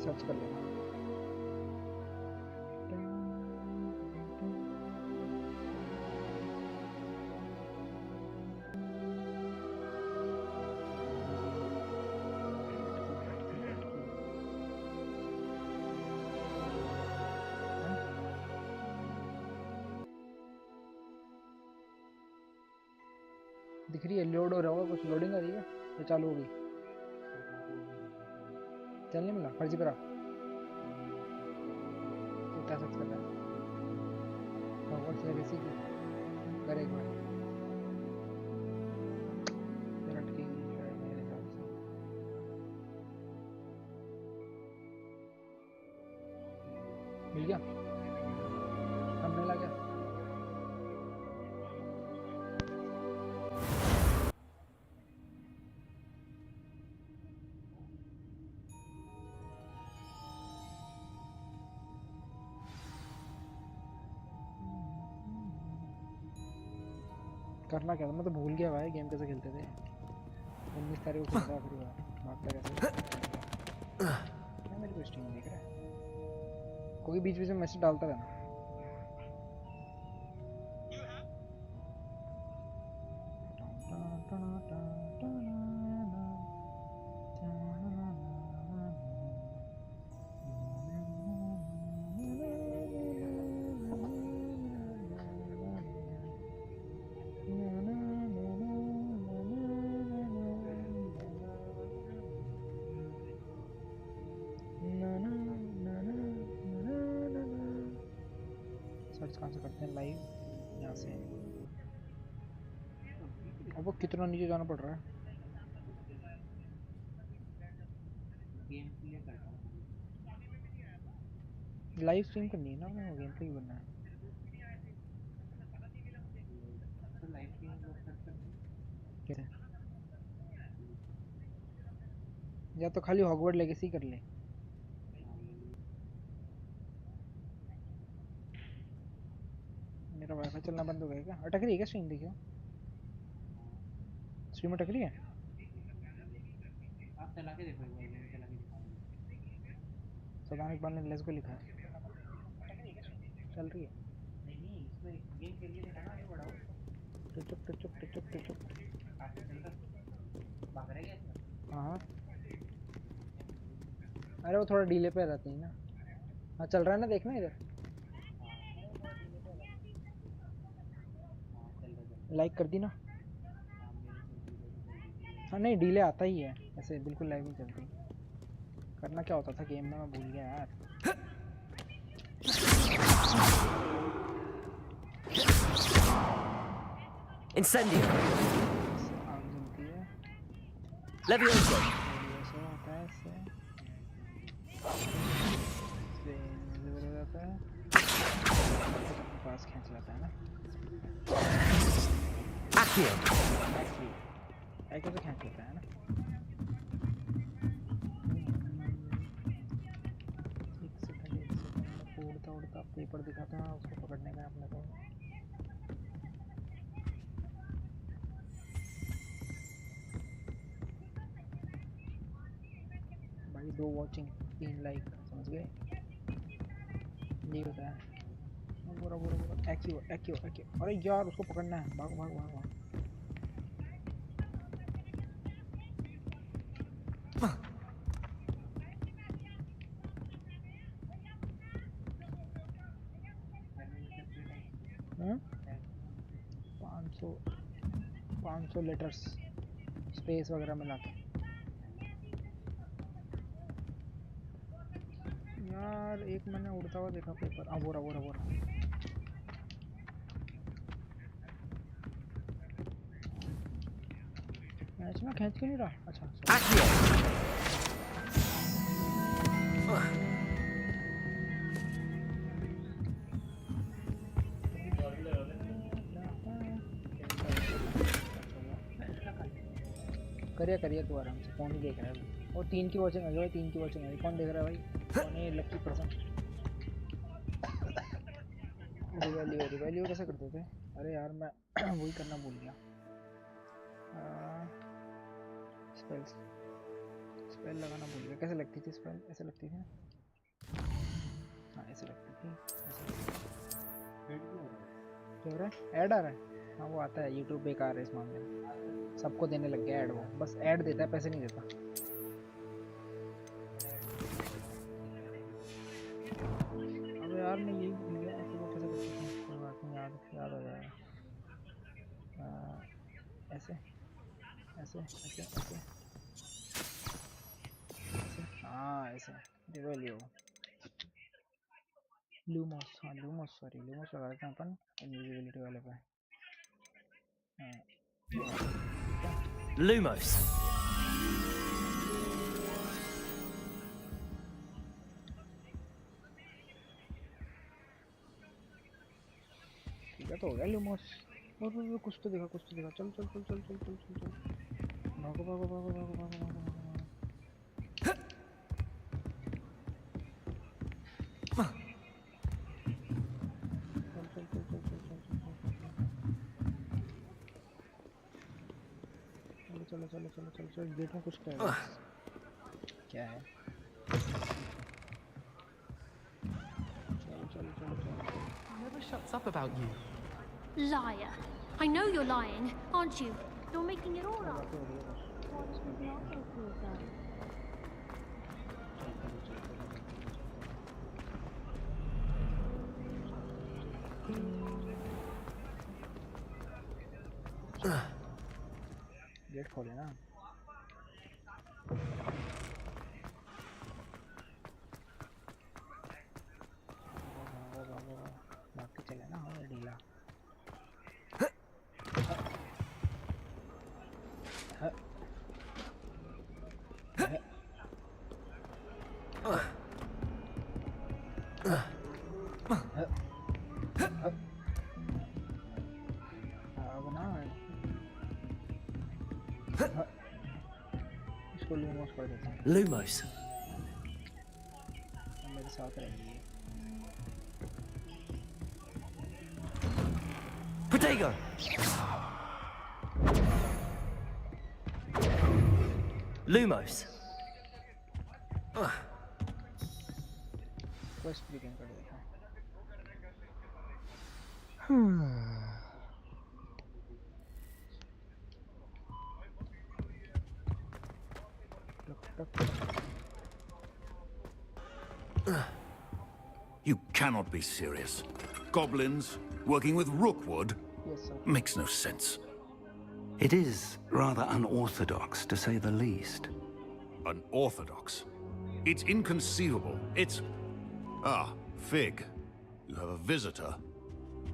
Search कर लेना। दिख रही है, लोड हो रहा होगा कुछ, लोडिंग आ रही है तो चालू हो गई। चल नहीं मिला फर्जी परा तो क्या सर्च कर रहा है? हॉगवर्ट्स लेगेसी की कर एक बार, फिर अटकेगी शायद मेरे हिसाब से। मिल गया, थंबनेल आ गया। करना क्या था, मैं तो भूल गया भाई गेम कैसे खेलते थे। 19 तारीख को खेलता आखिरी बार, भागता कैसे क्या मेरी को स्ट्रीम देख रहा है, कोई बीच बीच में मैसेज डालता रहना। सर्च कहाँ से करते हैं? लाइव यहाँ से। अब वो कितना नीचे जाना पड़ रहा है। लाइव स्ट्रीम करनी है ना, मैं गेम प्ले करना है। कैसे? या तो खाली हॉगवर्ट्स लेगेसी कर ले। मेरा वाईफाई चलना बंद हो गया क्या? अटक रही है क्या स्ट्रीम? देखियो स्ट्रीम अटक रही है। आप चला के देखो, एक बार गेम चला के दिखाओ। सदान इकबाल ने लेट्स गो लिखा है, चल रही है। नहीं, इसमें गेम खेल के दिखाना, आगे बढ़ाओ। टिचुक टिचुक टिचुक टिचुक आगे चल रहा, भाग रहा है क्या इसमें? हाँ अरे वो थोड़ा डीले पे रहती है ना। हाँ चल रहा है ना, देखना इधर। हाँ चल रहा। लाइक कर दी ना? हाँ मेरे से जीरो से कर दीजिए। हाँ नहीं डीले आता ही है ऐसे, बिल्कुल लाइव नहीं चलती। करना क्या होता था गेम में, मैं भूल गया यार। Incendio. आग जलती है, Levioso. ऐसा होता है, इससे इनविजिबल हो जाता है, अपने पास खींच लेता है ना। Accio. ऐसे तो खींच लेता है ना। एक सेकंड उड़ता उड़ता पेपर दिखाता है, उसको पकड़ने का अपने को। भाई 2 वॉचिंग 3 लाइक, समझ गए? यही होता है। बुरा बुरा बुरा, एक्यो एक्यो एक्यो। अरे यार उसको पकड़ना है, भाग भाग भाग भाग। हाँ 500 लेटर्स स्पेस वगैरह मिला के। यार एक मैंने उड़ता हुआ देखा पेपर। अब बोरा बोरा बोरा मैच में खींच क्यों नहीं रहा? अच्छा Accio. करिए करिए तू आराम से, कौन ही देख रहा है अभी? वो 3 की वॉचिंग आ गई, 3 की वॉचिंग आ गई। कौन देख रहा है भाई? कौन है लकी पर्सन? रिवैल्यू कैसे करते थे? अरे यार मैं वही करना भूल गया। स्पेल लगाना भूल गया। कैसे लगती थी स्पेल? ऐसे लगती थी ना? हाँ ऐसे लगती थी। हेड क्यों हो रहा क्या हो रहा है? ऐड आ रहा है? हाँ वो आता है, यूट्यूब बेकार है इस मामले में, सबको देने लग गया ऐड। वो बस ऐड देता है, पैसे नहीं देता। अबे यार मैं यही भूल गया कि वो कैसे करते थे। कोई बात नहीं, याद हो जाएगा। ऐसे ऐसे ऐसे ऐसे ऐसे, हाँ ऐसे। रिवेलियो लूमोस, हाँ लूमोस, सॉरी लूमोस लगा देते हैं अपन इनविजिबिलिटी वाले पे। हाँ, Lumos. ठीक है तो हो गया लूमोस। और कुछ तो दिखा, कुछ तो दिखा। चल चल चल चल चल चल चल चल, भागो भागो भागो भागो भागो भागो भागो। चल चल चल चल चल चल चल चलो चलो चलो चलो चलो। गेट में कुछ क्या है? क्या है? चलो चलो चलो चलो। Never shuts up about you. Liar. I know you're lying, aren't you? You're making it all up. बातें हो रही है बस। What is not so cool, though? Gate खोले ना। बाकी चले ना हमें ढीला। अब ना इसको लूमोस कर देते हैं। Lumos. मेरे साथ रहेंगी। Protego. Lumos. क्वेस्ट बिगिन कर देता हूँ। You cannot be serious. Goblins working with rookwood Yes sir. makes no sense. It is rather unorthodox, to say the least. Unorthodox. It's inconceivable. It's... Ah, Fig. You have a visitor.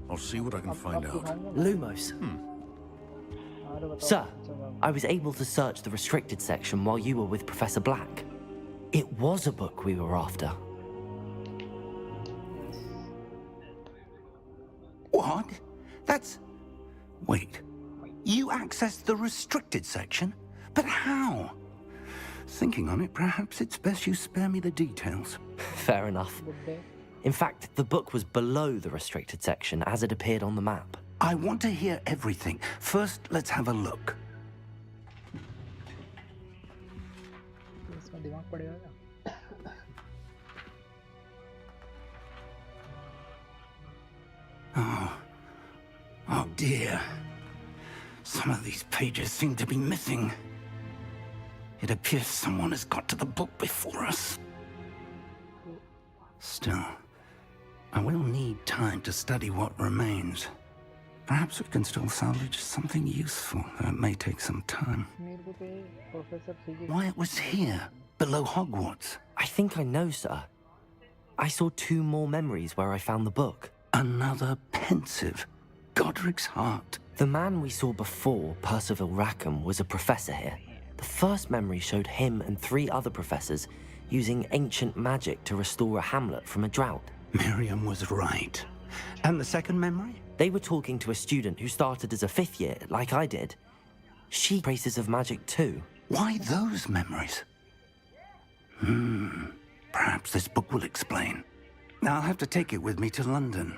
I'll see what I can find out. Lumos. Sir, I was able to search the restricted section while you were with Professor Black. It was a book we were after. What? That's... Wait. You accessed the restricted section? But how? Thinking on it, perhaps it's best you spare me the details. Fair enough. In fact, the book was below the restricted section as it appeared on the map. I want to hear everything. First, let's have a look. इसमें दिमाग पड़ेगा क्या? Oh dear. Some of these pages seem to be missing. It appears someone has got to the book before us. Still, I will need time to study what remains. Perhaps we can still salvage something useful, though it may take some time. मेरे को तो professor physics Why it was here, below Hogwarts. I think I know, sir. I saw 2 more memories where I found the book. Another pensive. Godric's heart. The man we saw before, Percival Rackham, was a professor here. The first memory showed him and 3 other professors using ancient magic to restore a hamlet from a drought. Miriam was right. And the second memory? They were talking to a student who started as a 5th year, like I did. She traces of magic too. Why those memories? Perhaps this book will explain. I'll have to take it with me to London.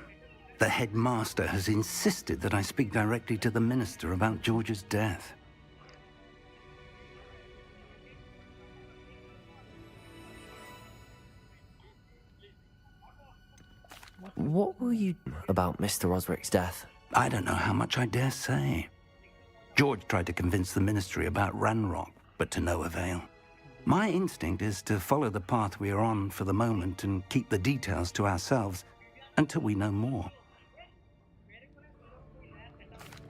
The headmaster has insisted that I speak directly to the minister about George's death. What will you do about Mr. Osric's death? I don't know how much I dare say. George tried to convince the ministry about Ranrock, but to no avail. My instinct is to follow the path we are on for the moment and keep the details to ourselves until we know more.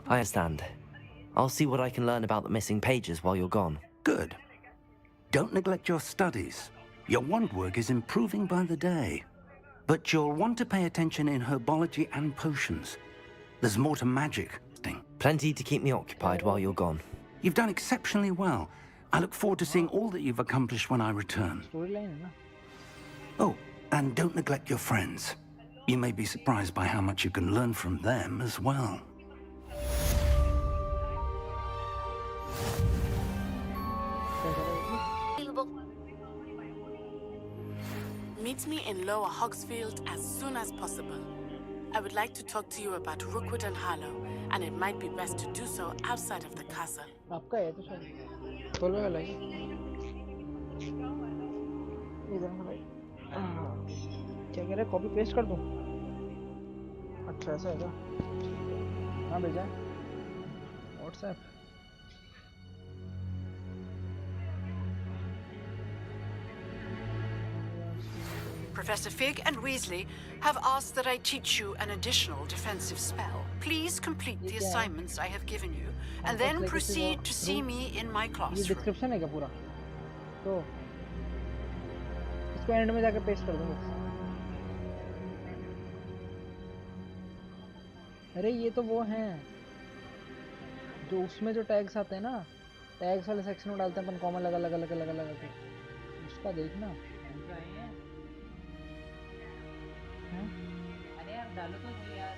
I understand. I'll see what I can learn about the missing pages while you're gone. Good. Don't neglect your studies. Your wand work is improving by the day. But you'll want to pay attention in herbology and potions. There's more to magic. Plenty to keep me occupied while you're gone. You've done exceptionally well. I look forward to seeing all that you've accomplished when I return. Oh, and don't neglect your friends. You may be surprised by how much you can learn from them as well. Meet me in Lower Hogsfield as soon as possible. I would like to talk to you about Rookwood and Harlow, and it might be best to do so outside of the castle. आपका है तो शायद 12 वाला है इधर ना भाई क्या कह रहा है कॉपी पेस्ट कर दूं अच्छा ऐसा है क्या हाँ भेजा WhatsApp Professor Fig and Weasley have asked that I teach you an additional defensive spell. Please complete the assignments I have given you, and then proceed to see me in my ये classroom. Description है क्या पूरा तो इसको and में जाकर paste कर दूंगा अरे ये तो वो हैं जो उसमें जो टैग्स आते हैं ना टैग्स वाले सेक्शन में डालते हैं अपन कॉमन लगा लगा लगा लगा लगा के उसका देखना अरे यार डालो तो यार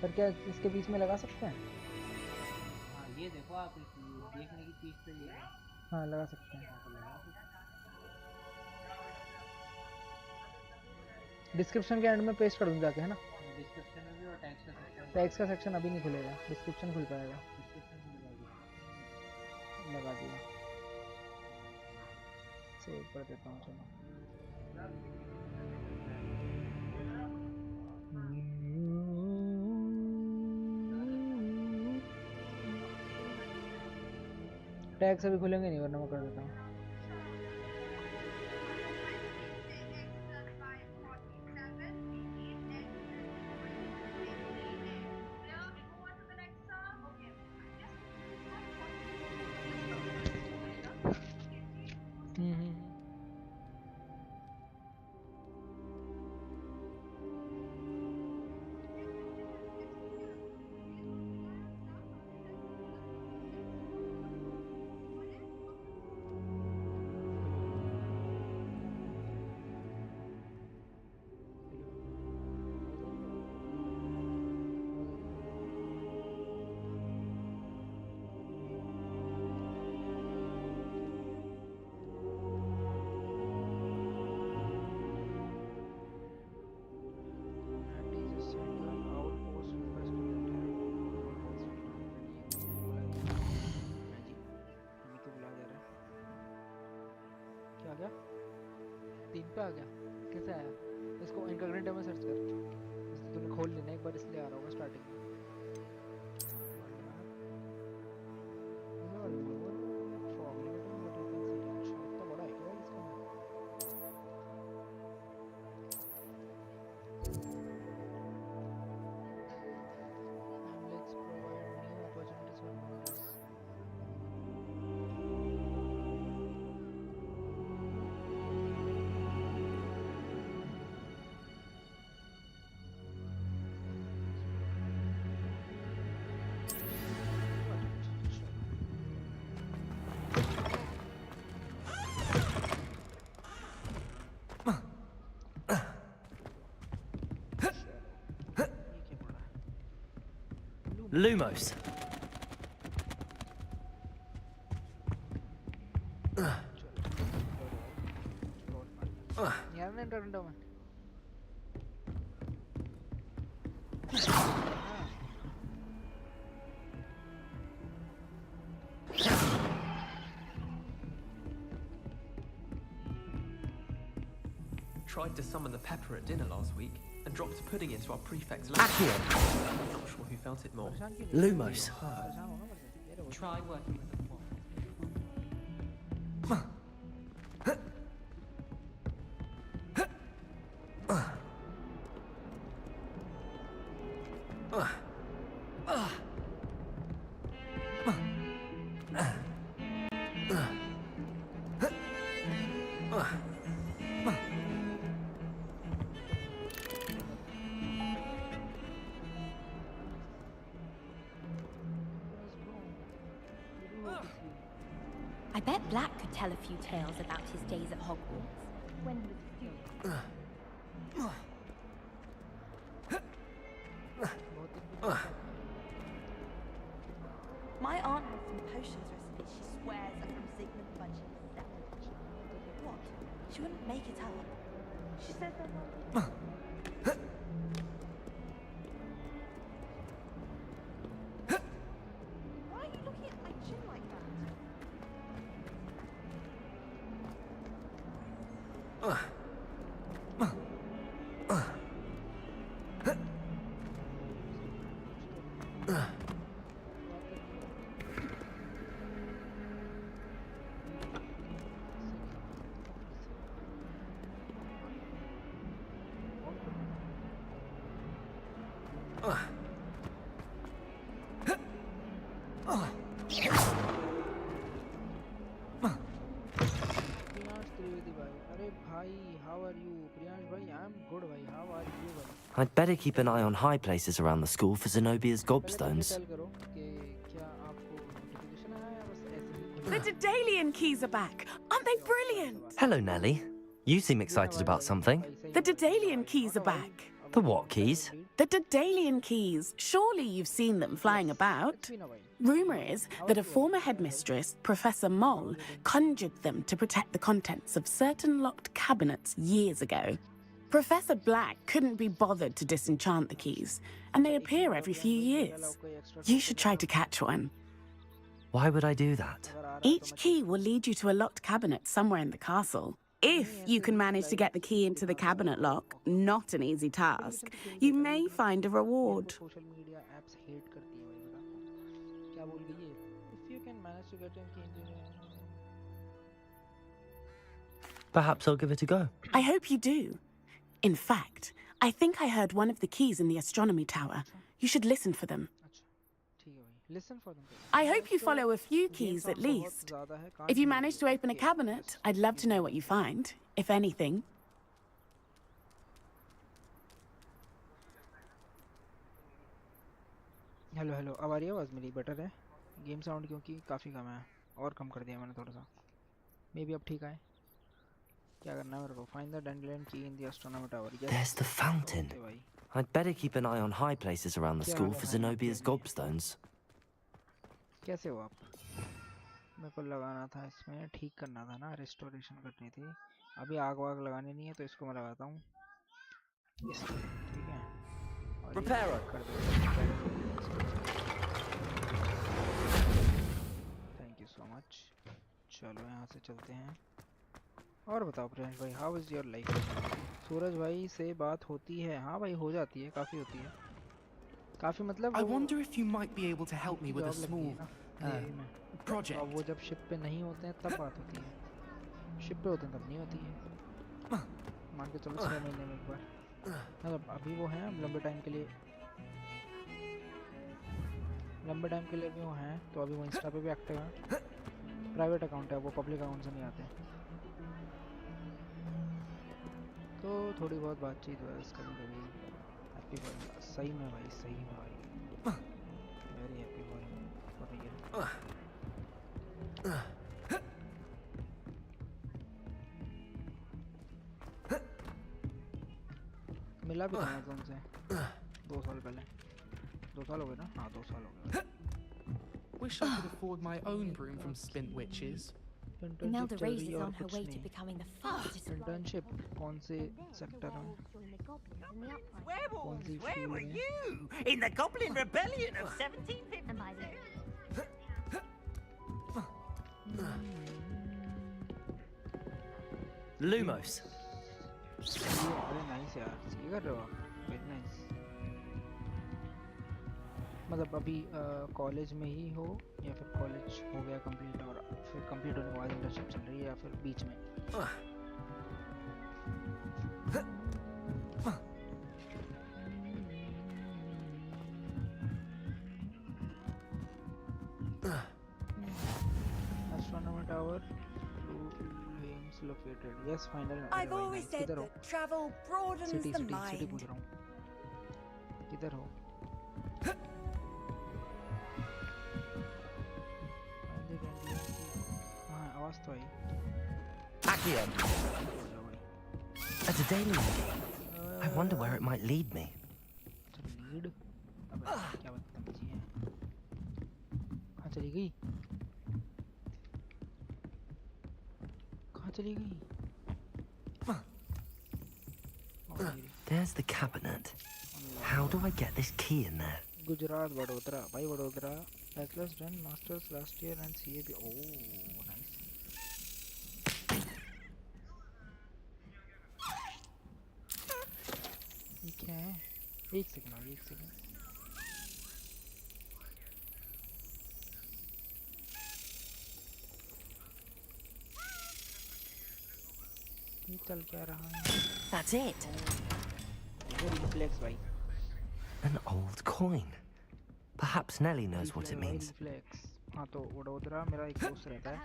पर क्या इसके बीच में लगा सकते हैं हाँ ये देखो आप देखने की चीज तो ये हाँ लगा सकते हैं डिस्क्रिप्शन के एंड में पेस्ट कर दूं जाके है ना डिस्क्रिप्शन में भी और टैग्स का सेक्शन अभी नहीं खुलेगा डिस्क्रिप्शन खुल पाएगा लगा दिया सेव कर देता हूँ चलो टैग्स अभी खुलेंगे नहीं वरना मैं कर देता हूँ पे आ गया कैसे आया इसको इनकॉग्निटो में सर्च कर इसको तूने खोल लेना एक बार इसलिए आ रहा होगा स्टार्टिंग में तो बड़ा है क्या इसका let's provide new opportunities for members Lumos. यार मैं इंटरनेट में Tried to summon the pepper at dinner last week and dropped a pudding into our prefect's lab. Accio. Not sure who felt it more. Lumos. Try working with them more. I bet Black could tell a few tales about his days at Hogwarts when he was a student. My aunt has some potions recipes she swears are from Sigmund Fudge's set. What? She wouldn't make it up. She says they're not. Why are you looking at my chin like that? I'd better keep an eye on high places around the school for Zenobia's gobstones. The Daedalian keys are back. Aren't they brilliant? Hello, Nellie. You seem excited about something. The Daedalian keys are back. The what keys? The Daedalian keys. Surely you've seen them flying about. Rumour is that a former headmistress, Professor Moll, conjured them to protect the contents of certain locked cabinets years ago. Professor Black couldn't be bothered to disenchant the keys, and they appear every few years. You should try to catch one. Why would I do that? Each key will lead you to a locked cabinet somewhere in the castle. If you can manage to get the key into the cabinet lock, not an easy task, you may find a reward. Perhaps I'll give it a go. I hope you do. In fact, I think I heard one of the keys in the astronomy tower. You should listen for them. I hope you follow a few keys at least. If you manage to open a cabinet, I'd love to know what you find, if anything. Hello hello अब आ रही है आवाज़ मेरी better है game sound क्योंकि काफ़ी कम है और कम कर दिया मैंने थोड़ा सा मे बी अब ठीक है क्या करना है मेरे को फाइंड द डैंडलियन की in the astronomy tower There's the fountain. I'd better keep an eye on high places around the school for Zenobia's gobstones. कैसे हो आप मेरे को लगाना था इसमें ठीक करना था ना रिस्टोरेशन करनी थी अभी आग वाग लगानी नहीं है तो इसको मैं लगाता हूँ ठीक है Prepare कर दो थैंक यू सो मच चलो यहाँ से चलते हैं और बताओ प्रियांश भाई हाउ इज़ योर लाइफ सूरज भाई से बात होती है हाँ भाई हो जाती है काफ़ी होती है काफ़ी मतलब I wonder if you might be able to help me with a small project. अब वो जब शिप पे नहीं होते हैं तब बात होती है शिप पे होते हैं तब नहीं होती है मान के चलो 6 महीने में एक बार मतलब अभी वो हैं लंबे टाइम के लिए भी वो हैं तो अभी वो इंस्टा पे भी एक्टिव हैं प्राइवेट अकाउंट है वो पब्लिक अकाउंट से नहीं आते तो थोड़ी बहुत बातचीत बस कभी कभी हैप्पी बर्थडे सही में भाई वेरी हैप्पी बर्थडे मिला भी था तुमसे 2 साल पहले 2 साल हो गए ना हाँ 2 साल हो गए Wish I could afford my own broom from Spint Witches. Imelda Reyes is on her way to becoming the fastest. Internship कौन से सेक्टर में Werewolves, where were you? In the Goblin Rebellion of 1750. And by the Lumos. अरे nice यार, सही कर रहे हो आप, वेरी नाइस। मतलब अभी कॉलेज में ही हो या फिर कॉलेज हो गया कंप्लीट और फिर कंप्लीट होने के बाद इंटर्नशिप चल रही है या फिर बीच में? Astronomer tower, blue flames located. Yes, final. I've always said that travel broadens City, the city, city mind. पूछ रहा हूँ, किधर हो? हाँ, आवाज़ तो आई। A daedalian key. I wonder where it might lead me. Lead? अबे क्या बदतमीजी है? कहाँ चली गई? कहाँ चली गई? There's the cabinet. How do I get this key in there? Gujarat Vadodara, भाई Vadodara, bachelor's done masters last year and CA. Oh, nice. ये क्या है? एक सेकंड, एक सेकंड। ये चल क्या रहा है? That's it. Reflex भाई। An old coin. Perhaps Nellie knows what it means. Reflex। हाँ तो वडोदरा मेरा एक दोस्त रहता है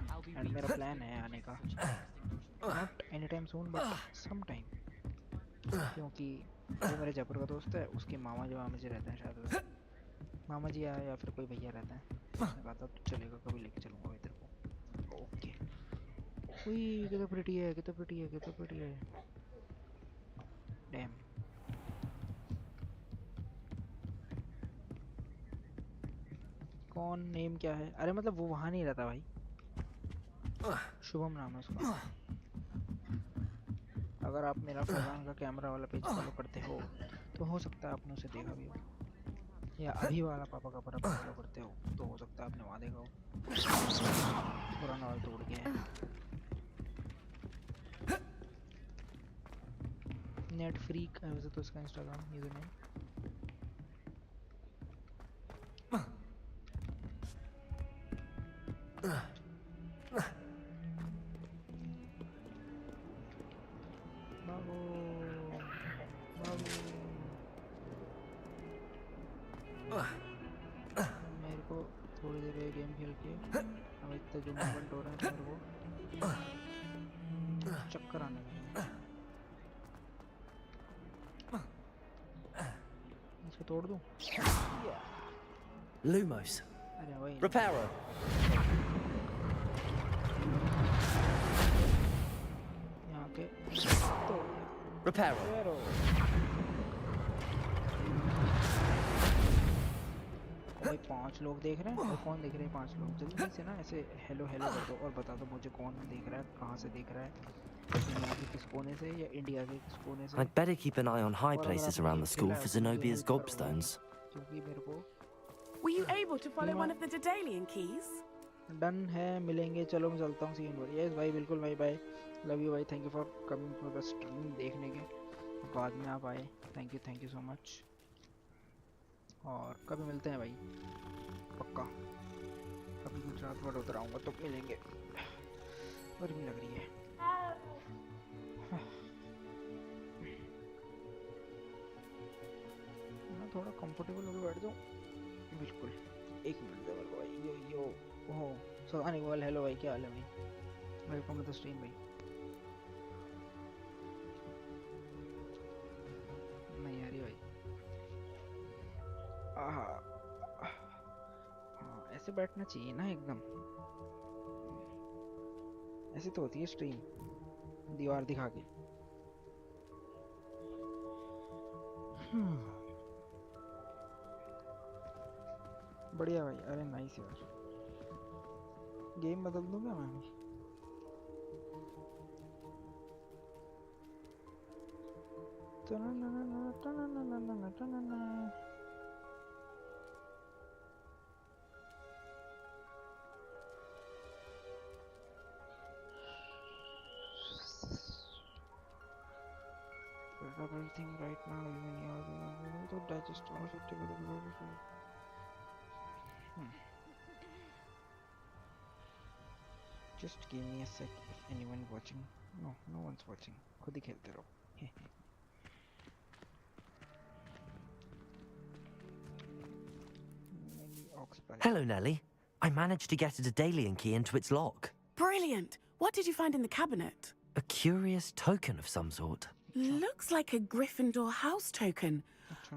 and मेरा प्लान है आने का। Not anytime soon but sometime। क्योंकि वो मेरे जयपुर का दोस्त है, उसके मामा जी रहते हैं शायद, मामा जी आया या फिर कोई भैया रहता है, उसने कहा था तो चलेगा, कभी लेके चलूँगा इधर को। ओके। उई कितना प्रिटी है, कितना प्रिटी है, कितना प्रिटी है। डैम। कौन, नेम क्या है? अरे मतलब वो वहाँ नहीं रहता भाई, शुभम नाम है उसका। अगर आप मेरा फरहान का कैमरा वाला पेज फॉलो करते हो तो हो सकता है आपने उसे देखा भी हो, या अभी वाला पापा का पर फॉलो करते हो तो हो सकता है आपने वहाँ देखा हो। पुराना वाला तोड़ गया है। नेट फ्रीक है वैसे तो इसका इंस्टाग्राम यूजर नेम। मेरे को थोड़ी देर ये गेम खेल के अब इतना जो मूवमेंट हो रहा है तो मेरे को चक्कर आने लगे। इसको तोड़ दूं? Lumos. अरे वही Reparo. यहाँ के तोड़ दिया। Reparo. भाई 5 लोग देख रहे हैं और कौन देख रहे हैं? 5 लोग। जल्दी से ना ऐसे हेलो हेलो कर दो और बता दो मुझे कौन देख रहा है, कहाँ से देख रहा है, दुनिया के किस कोने से या इंडिया के किस कोने से। I'd better keep an eye on high places around the school for Zenobia's gobstones. क्योंकि मेरे को Were you able to follow one of the Daedalian keys? Done है, मिलेंगे, चलो मैं चलता हूँ सीन पर। यस भाई, बिल्कुल भाई, बाय, लव यू भाई, thank you for coming for the stream देखने के बाद में आप आए, थैंक यू सो मच। और कभी मिलते हैं भाई, पक्का कभी गुजरात वडोदरा आऊँगा तो मिलेंगे। गर्मी लग रही है। मैं थोड़ा कंफर्टेबल होकर बैठ जाऊँ। बिल्कुल, एक मिनट दे मेरे को भाई। यो ओहो सुहानिश, हेलो भाई, क्या हाल है भाई? वेलकम टू द स्ट्रीम भाई। नहीं आ रही भाई। हाँ, ऐसे बैठना चाहिए ना एकदम, ऐसे तो होती है स्ट्रीम, दीवार दिखा के। बढ़िया भाई, अरे नाइस यार। गेम बदल दूं क्या मैं? everything right now. Even you to digest all of it. Just give me a sec. If anyone watching, no one's watching. खुद ही खेलते रहो. Hello, Nellie. I managed to get a Daedalian key into its lock. Brilliant! What did you find in the cabinet? A curious token of some sort. Looks like a Gryffindor house token.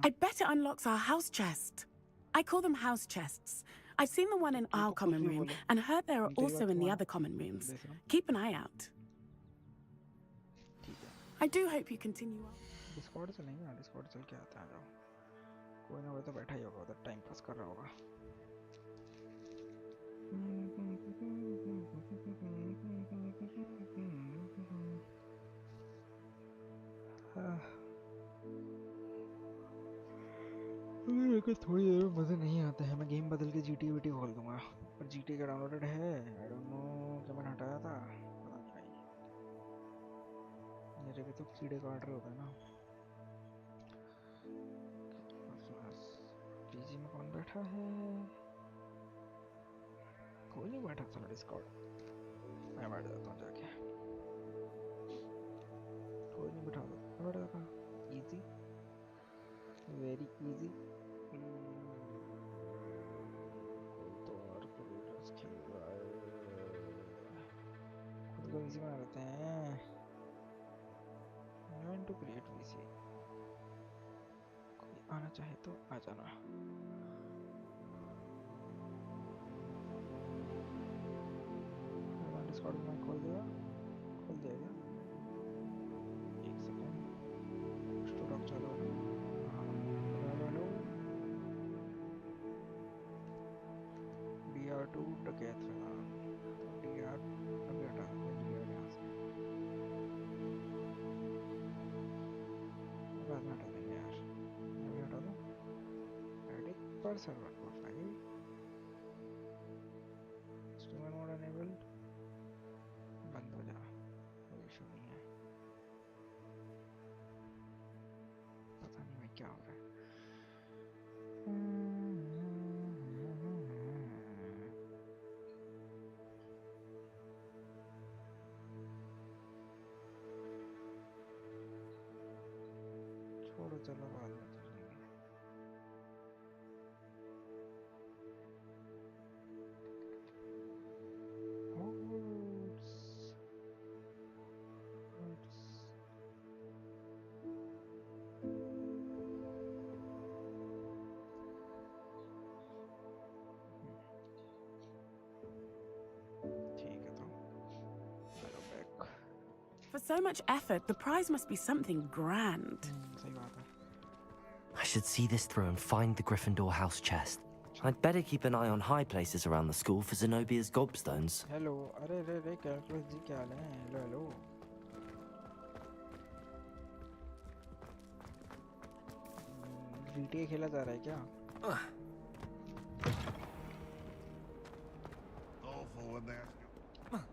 I bet it unlocks our house chest. I call them house chests. I've seen the one in our common room and heard there are also in the other common rooms. Keep an eye out. I do hope you continue on. Discord से नहीं है, Discord चल के आता है जाओ. कोई ना कोई तो बैठा ही होगा उधर टाइम पास कर रहा होगा. मेरे को थोड़ी देर में मज़े नहीं आते हैं. मैं गेम बदल के GTA खोल दूंगा. पर GTA का डाउनलोडेड है. आई डोंट नो क्या मैंने हटाया था. पता नहीं भाई. मेरे को तो कीड़े काट रहे होते हैं ना. पीजी में कौन बैठा है? कोई नहीं बैठा. चलो डिस्कॉर्ड मैं बैठ जाता हूँ जाके. कोई नहीं बैठा. बैठ जाता. Easy, very easy. कोई तो और क्रिएटर्स खेल रहा है. खुद को इजी बना लेते हैं. I want to create VC. कोई आना चाहे तो आ जाना. डिस्कॉर्ड में खोल देगा. एक सेकंड. स्टोर चलो. हेलो. DR2 डकैत वाला. DR अभी हटा दो. DR यहाँ से बाद में हटा देंगे यार. अभी हटा दो. एडिट पर server profile. Streamer mode enabled. बंद हो जा. कोई इशू नहीं है. पता नहीं भाई क्या हो रहा है. छोड़ो चलो बाद में कर लेंगे. ठीक है तो hello back. For so much effort, the prize must be something grand. सही बात है. I should see this through and find the Gryffindor house chest. I'd better keep an eye on high places around the school for Zenobia's gobstones. Hello. अरे रे रे calculus जी क्या हाल है? Hello hello. GTA खेला जा रहा है क्या? Awful when they ask you.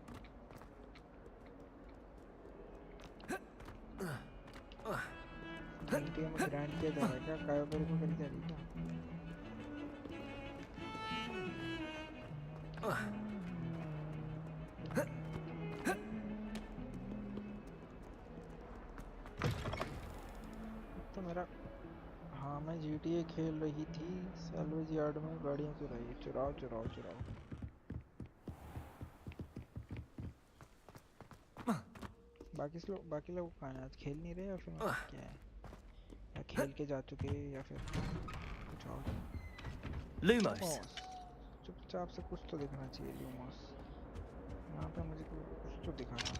GTA में ग्रांड किया जा रहा है क्या? कायोबेरी को खेली जा रही है क्या? तो मेरा हाँ मैं GTA खेल रही थी. सैलवेज यार्ड में गाड़ियाँ चुराई. चुराओ. बाकी लोग कहाँ हैं? आज खेल नहीं रहे या फिर क्या है? या खेल के जा चुके या फिर कुछ और? Lumos. चुपचाप से कुछ तो दिखना चाहिए. लूमोस यहाँ पे मुझे कुछ तो दिखा रहा.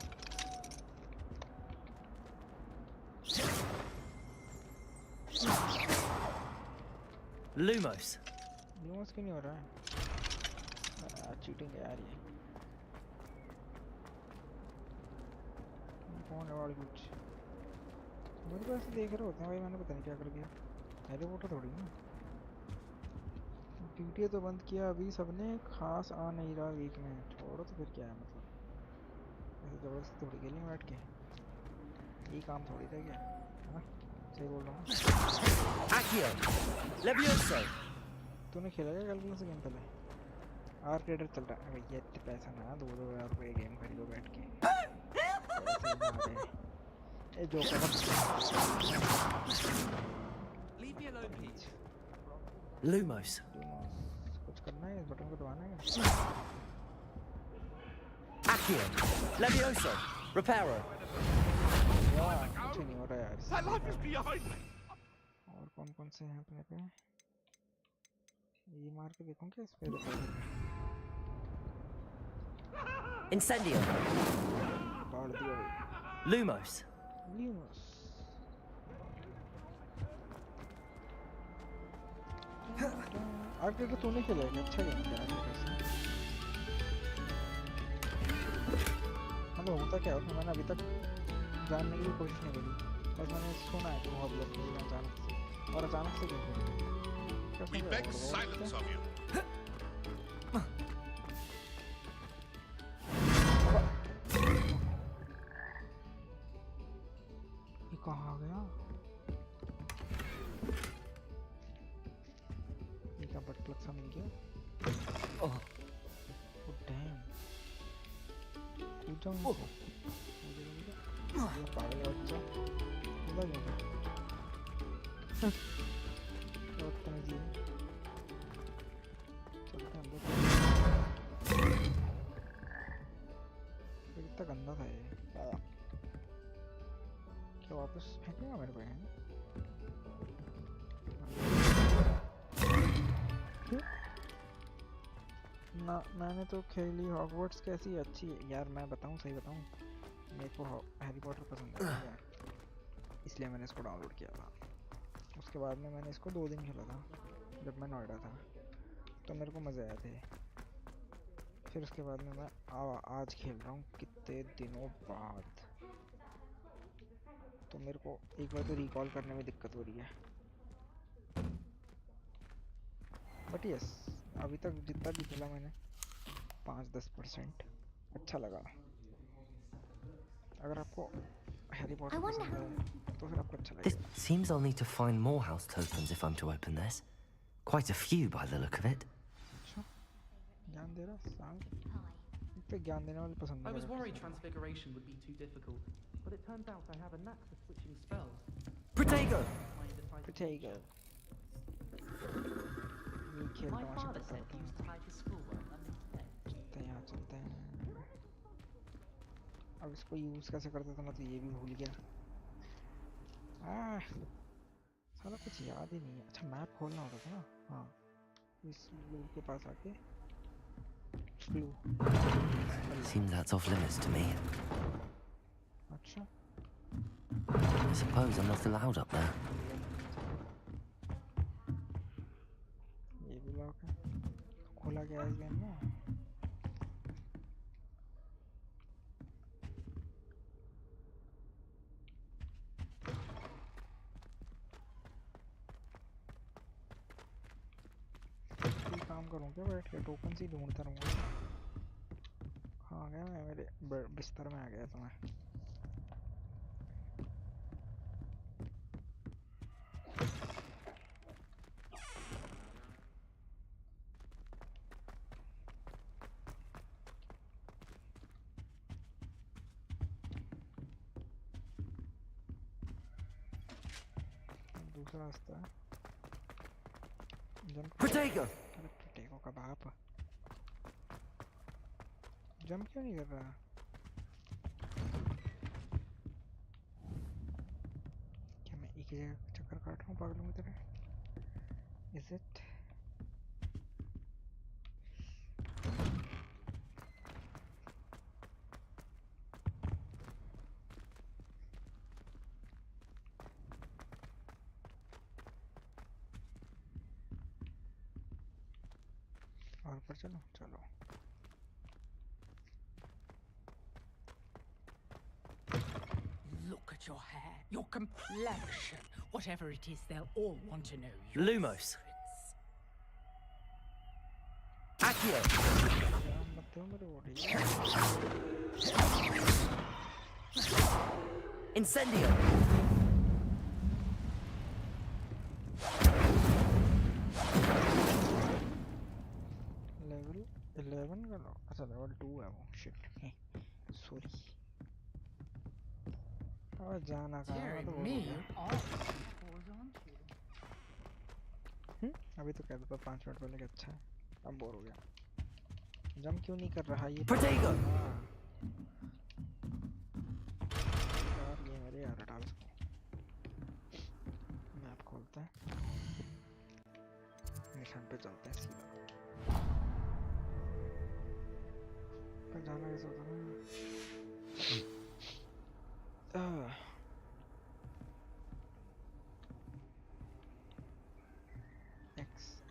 Lumos. लूमोस क्यों नहीं हो रहा है? चीटिंग है यार ये. कौन है वाली कुछ? मेरे को ऐसे देख रहे होते हैं भाई. मैंने पता नहीं क्या कर दिया. हैरी पॉटर थोड़ी ना. GTA तो बंद किया अभी सबने. खास आ नहीं रहा वीक में. छोड़ो तो फिर क्या है मतलब. ऐसे जबरदस्ती थोड़ी खेलेंगे बैठ के. ये काम थोड़ी था क्या? हाँ सही बोल रहा हूँ। Accio! Levioso! तूने खेला क्या कल से गेम पहले? आर्केडर चल रहा है भैया, इतने पैसा ना 2,000 रुपये गेम खरीदो बैठ के। ये जो Leave me alone, please. Lumos. कुछ करना है, इस बटन को दबाना है। Accio! Levioso! Reparo! कुछ नहीं हो रहा यार। और कौन से हैं अपने पे? ये मार के देखूं क्या इस पे? Incendio! बाढ़ दिया भाई। Lumos! आर्केड तो तूने खेला है, अच्छा गेम है मतलब होता क्या है उसमें? मैंने अभी तक जानने की कोशिश नहीं करी, बस मैंने सुना है कि बहुत लोग खेलते हैं अचानक से, और अचानक से गेम खेलते हैं। We beg silence of you. ये कहाँ आ गया? ये क्या बट प्लग सा मिल गया? ओह डैम, कूद जाऊँ ये पागल बच्चा उधर गया। बहुत तमीज़ है। चलते हैं अंदर। कितना गंदा था ये। क्या वापस फेंकेगा मेरे को? ना मैंने तो खेली हॉगवर्ट्स, कैसी अच्छी है यार। मैं बताऊं, सही बताऊं, मेरे को हैरी पॉटर पसंद है, इसलिए मैंने इसको डाउनलोड किया था। उसके बाद में मैंने इसको 2 दिन खेला था जब मैं नोएडा था, तो मेरे को मज़े आए थे। फिर उसके बाद में मैं आज खेल रहा हूँ कितने दिनों बाद, तो मेरे को एक बार तो रिकॉल करने में दिक्कत हो रही है। बट यस, अभी तक जितना भी खेला मैंने 5-10% अच्छा लगा। अगर आपको हैरी पॉटर पसंद है तो फिर आपको अच्छा लगेगा। It seems I'll need to find more house tokens if I'm to open this. Quite a few by the look of it. अच्छा, ज्ञान दे रहा सांग। इतने ज्ञान देने वाले पसंद I नहीं was करते। worried transfiguration would be too difficult, but it turns out I have a knack for switching spells. Protego! Protego! ये खेल My तमाशा father करता said रहता he है। used to hide his schoolwork under his bed. चलते हैं यहाँ, चलते हैं। अब इसको यूज़ कैसे करते थे ना, तो ये भी भूल गया। साला कुछ याद ही नहीं है। अच्छा, मैप खोलना होता था ना। हाँ, इस ब्लू के पास आके blue. Seems that's off limits to me. अच्छा, I suppose I'm not allowed up there. ये भी लॉक है। खोला गया इस गेम में। काम करूँ क्या बैठ के? टोकन ही ढूंढता रहूँगा। हाँ गया मैं, मेरे बिस्तर में आ गया तो मैं। दूसरा रास्ता है। Protego! टेको का बाप जंप क्यों नहीं कर रहा? क्या मैं एक जगह चक्कर काट रहा हूँ पागलों की तरह? Is it? और पर चलो चलो। Look at your hair, your complexion, whatever it is, they'll all want to know. Lumos. Accio. Incendio. और जाना कहाँ है? तो me off. अभी तो कहता था 5 मिनट पहले कि अच्छा है, अब बोर हो गया। जंप क्यों नहीं कर रहा ये? Protego! यार ये मेरे यार हटा इसको। मैप खोलते हैं, मिशन पे चलते हैं सीधा। पर जाना कैसे होता है?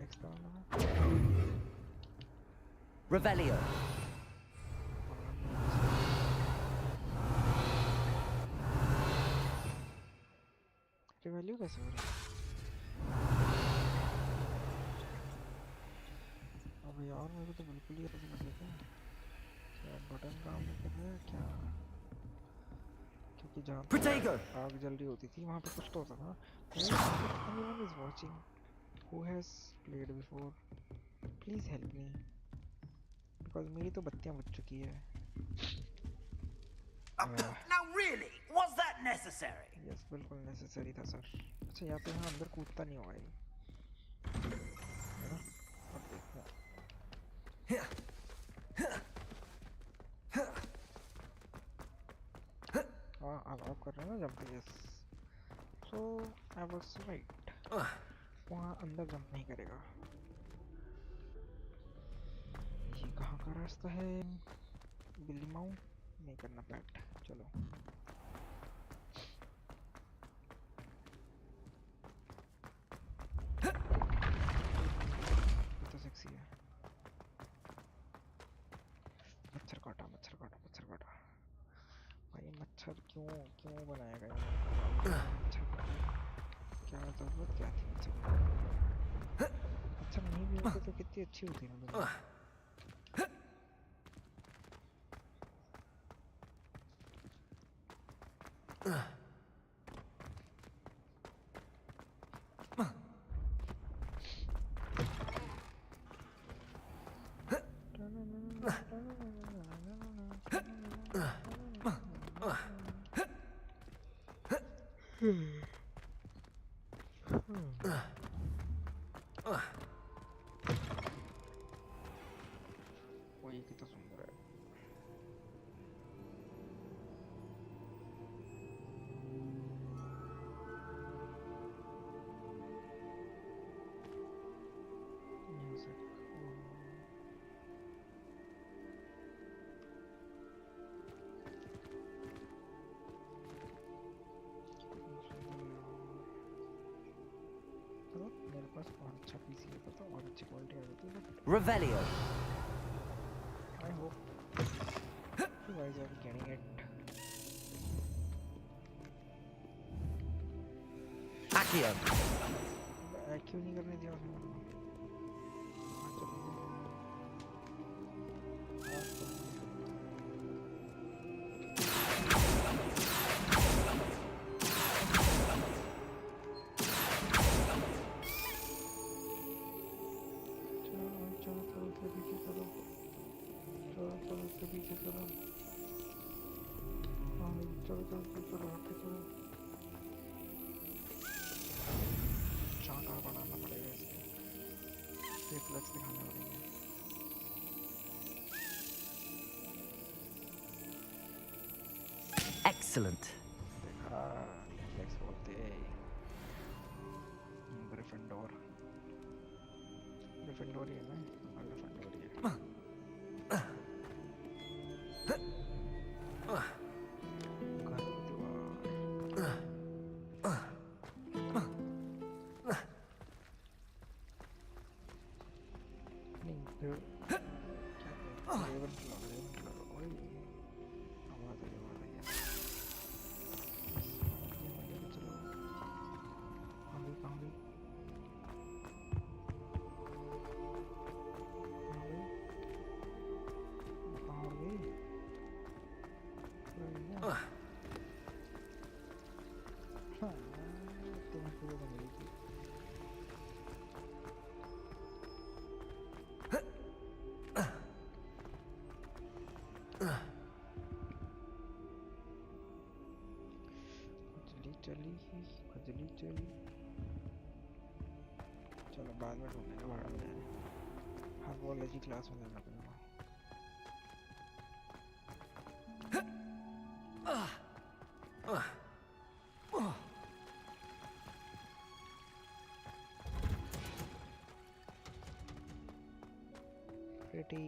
X दबाना है। Revelio. रिवैल्यू कैसे हो रही है? अब यार मेरे को तो बिल्कुल ही ऐसे कर देते हैं। क्या बटन काम नहीं कर रहा है क्या? क्योंकि जहाँ आग जल रही होती थी वहाँ पे कुछ तो होता था। Anyone is watching who has played before? Please help me because मेरी तो बत्तियाँ बुझ चुकी है। Now really, was that necessary? Yes, बिल्कुल necessary था सर। अच्छा यहाँ पे यहाँ अंदर कूदता नहीं होगा ये, है ना? अब देखते हैं। हाँ आप कर रहे हैं ना jump? Yes. So I was right. वहाँ अंदर जंप नहीं करेगा। ये कहाँ का रास्ता है? बिल्ली माऊ नहीं करना पैट। चलो ये तो सेक्सी है। मच्छर काटा मच्छर काटा मच्छर काटा। भाई मच्छर क्यों बनाया गया? मच्छर क्या जरूरत क्या थी मच्छर? मच्छर नहीं भी होते तो कितनी अच्छी होती ना दुनिया। वो ये कितना सुंदर है। मेरे पास बहुत अच्छा पीसी है, पता और अच्छी क्वालिटी आ जाती है। Revelio. I hope you guys are getting it. Accio. क्यों नहीं करने दिया उसने? चांटा बनाना पड़ेगा इसके, रिफ्लेक्स दिखाने पड़ेंगे। Excellent. देखा रिफ्लेक्स बोलते ग्रिफिंडोर ग्रिफिंडोर ही है ना? ग्रिफिंडोर ही है। चली खुजली चली। चलो बाद में ढूंढेंगे भाड़ा में जाने। हार्बोलॉजी क्लास में जाना पड़ेगा। Pretty.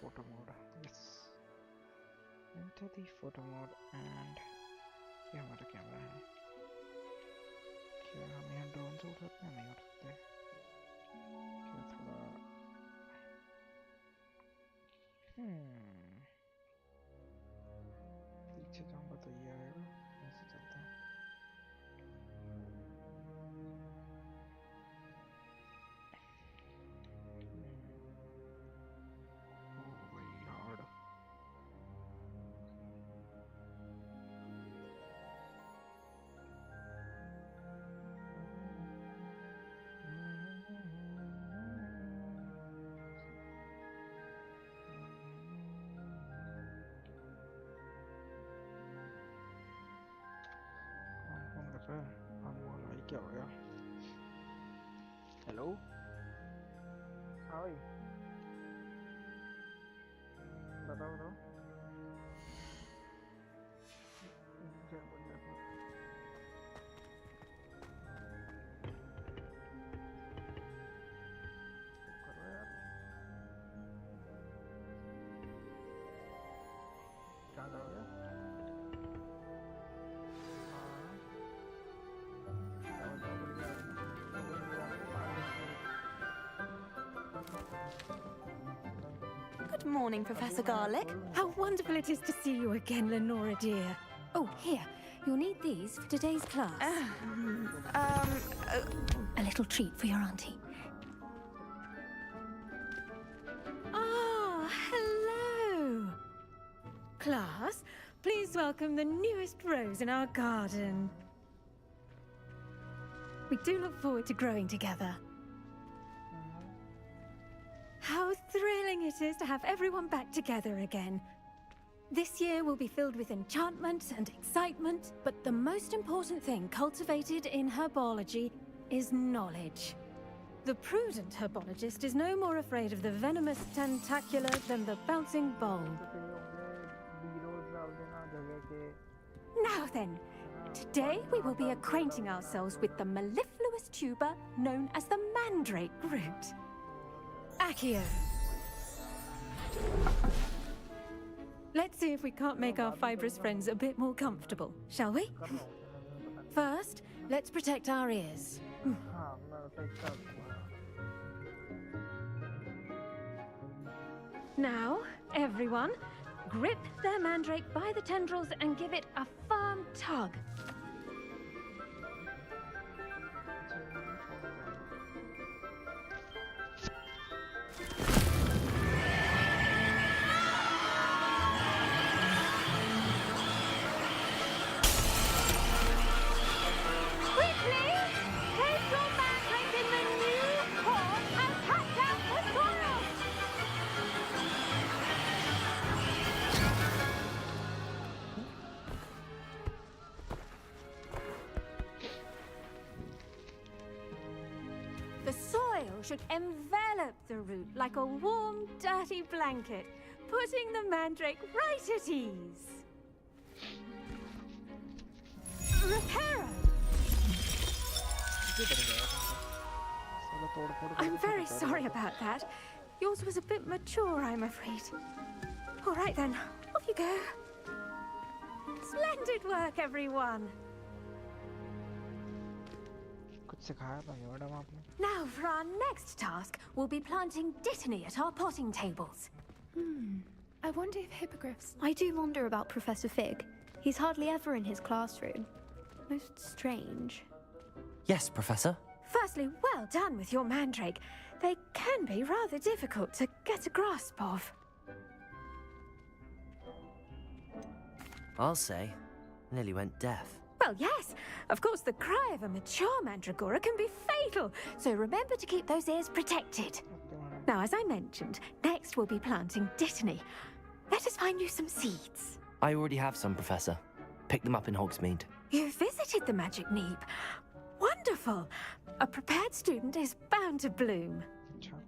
Photo mode. Yes. Enter the photo mode and ये हमारा कैमरा है। क्या हम यहाँ ड्रोन से उड़ सकते हैं? नहीं उड़ सकते। क्या थोड़ा पीछे जाऊँगा तो ये आएगा। ऐसे चलते हैं। क्या हो गया? हेलो हाँ भाई बताओ बताओ। करो यार क्या करोगे? Good morning, Professor Garlick. How wonderful it is to see you again, Lenora dear. Oh, here. You'll need these for today's class. A little treat for your auntie. Ah, hello. Class, please welcome the newest rose in our garden. We do look forward to growing together. How thrilling it is to have everyone back together again. This year will be filled with enchantment and excitement, but the most important thing cultivated in herbology is knowledge. The prudent herbologist is no more afraid of the venomous tentacula than the bouncing bulb. Now then, today we will be acquainting ourselves with the mellifluous tuber known as the mandrake root. Accio. Let's see if we can't make our fibrous friends a bit more comfortable, shall we? First, let's protect our ears. Now, everyone, grip their mandrake by the tendrils and give it a firm tug. Should envelop the root like a warm, dirty blanket, putting the mandrake right at ease. Reparo! I'm very sorry about that. Yours was a bit mature, I'm afraid. All right then, off you go. Splendid work, everyone. Now for our next task, we'll be planting dittany at our potting tables. I wonder if hippogriffs... I do wonder about Professor Fig. He's hardly ever in his classroom. Most strange. Yes, Professor. Firstly, well done with your mandrake. They can be rather difficult to get a grasp of. I'll say. Nearly went deaf. Well, yes. Of course, the cry of a mature mandragora can be fatal, so remember to keep those ears protected. Now, as I mentioned, next we'll be planting dittany. Let us find you some seeds. I already have some, Professor. Pick them up in Hogsmeade. You visited the Magic Neep. Wonderful! A prepared student is bound to bloom.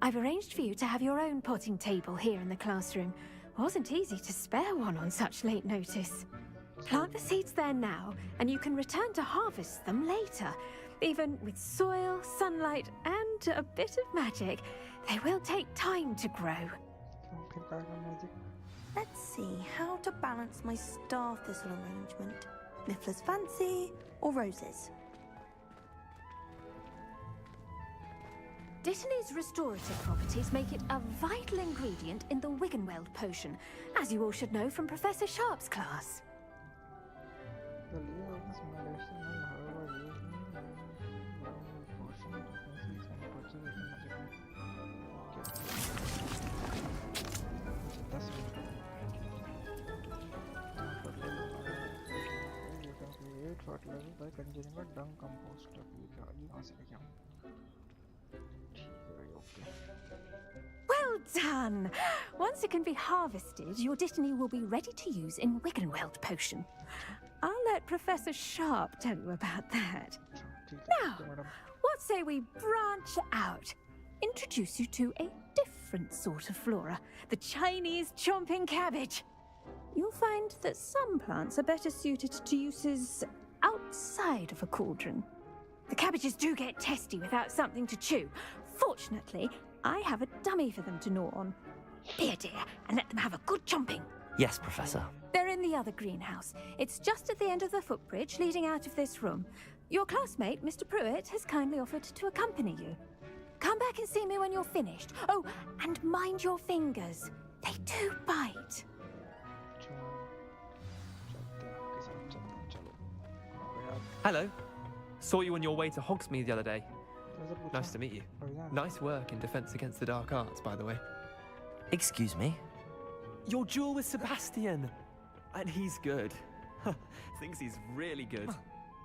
I've arranged for you to have your own potting table here in the classroom. Wasn't easy to spare one on such late notice. Plant the seeds there now, and you can return to harvest them later. Even with soil, sunlight, and a bit of magic, they will take time to grow. Let's see how to balance my star thistle arrangement. Niffler's fancy or roses? Dittany's restorative properties make it a vital ingredient in the Wiggenweld potion, as you all should know from Professor Sharp's class. Fertilizer by consuming a dung composter. यहाँ से लेके आऊँ. Well done! Once it can be harvested, your dittany will be ready to use in Wiggenweld potion. I'll let Professor Sharp tell you about that. Now, what say we branch out? Introduce you to a different sort of flora, the Chinese chomping cabbage. You'll find that some plants are better suited to uses outside of a cauldron. The cabbages do get testy without something to chew. Fortunately, I have a dummy for them to gnaw on. Be a dear and let them have a good chomping. Yes, Professor. They're in the other greenhouse. It's just at the end of the footbridge leading out of this room. Your classmate, Mr. Pruitt, has kindly offered to accompany you. Come back and see me when you're finished. Oh, and mind your fingers. They do bite. Hello. Saw you on your way to Hogsmeade the other day. Nice to meet you. Nice work in Defense Against the Dark Arts, by the way. Excuse me? Your duel with Sebastian! And he's good. Thinks he's really good.